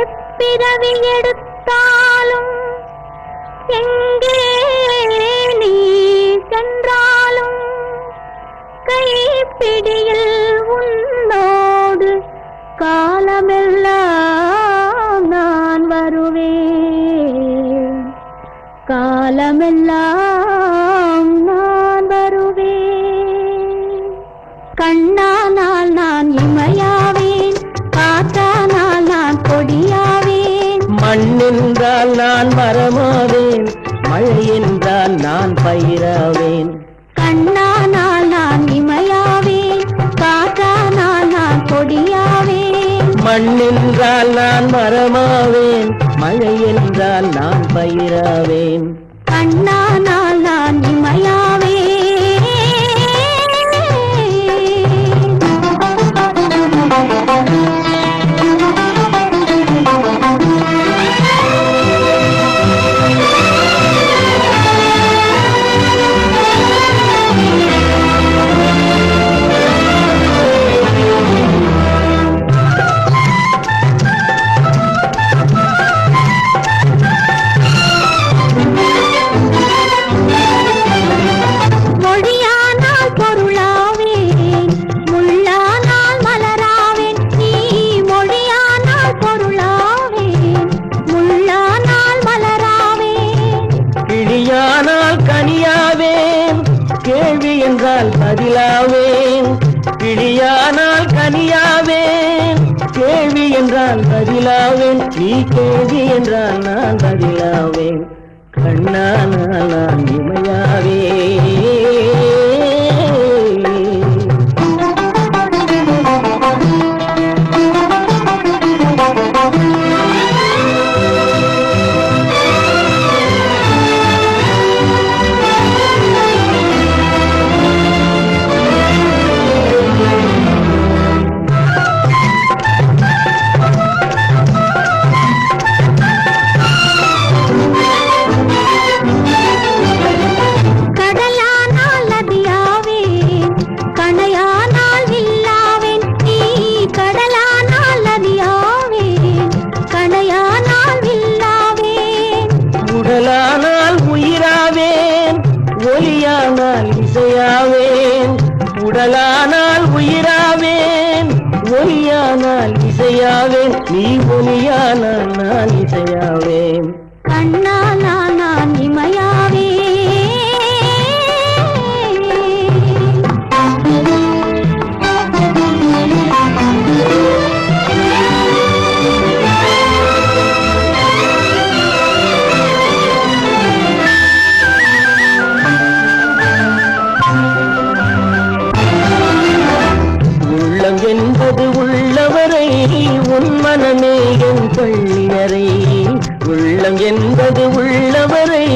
எப்பிறவி எடுத்தாலும் எங்கே நீ சென்றாலும் கைப்பிடியில் உன்னோடு காலமெல்லாம் நான் வருவேன், காலமெல்லாம் நான் வருவேன். கண்ணானால் நான் இமையாவேன், காற்றானால் நான் கொடியாவேன். மண் என்றால் நான் மரமாவேன், மழை என்றால் நான் பயிராவேன். கண்ணானால் நான் இமையாவேன், காற்றானால் நான் கொடியாவேன். மண் என்றால் நான் மரமாவேன், மழை என்றால் நான் பயிராவேன். கண்ணானால் நான் இமையாவேன். கேள்வி என்றால் பதிலாவேன், கிளியானால் கனியாவேன். கேள்வி என்றால் பதிலாவேன், நீ கேள்வி என்றால் நான் பதிலாவேன். கண்ணானால் நான் இமையாவேன். உடலானால் உயிராவேன், ஒலியானால் இசையாவேன். உடலானால் உயிராவேன், ஒலியானால் இசையாவேன். நீ ஒலியானால் நான் இசையாவேன். கண்ணானால் நான் இமையாவேன். என்பது உள்ளவரை உன் மனமே என் பள்ளியறை. உள்ளம் என்பது உள்ளவரை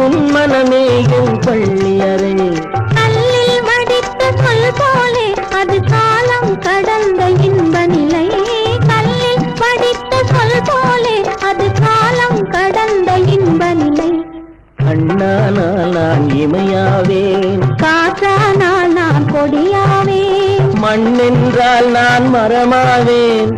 உன் மனமே என் பள்ளியறை. கல்லில் வடித்த சொல் போலே அது காலம் கடந்த இன்ப நிலை. கல்லில் வடித்த சொல் போலே அது காலம் கடந்த இன்ப நிலை. கண்ணானால் நான் இமையாவேன், காற்றானால் நான் கொடியாவேன். மண் என்றால் நான் மரமாவேன்,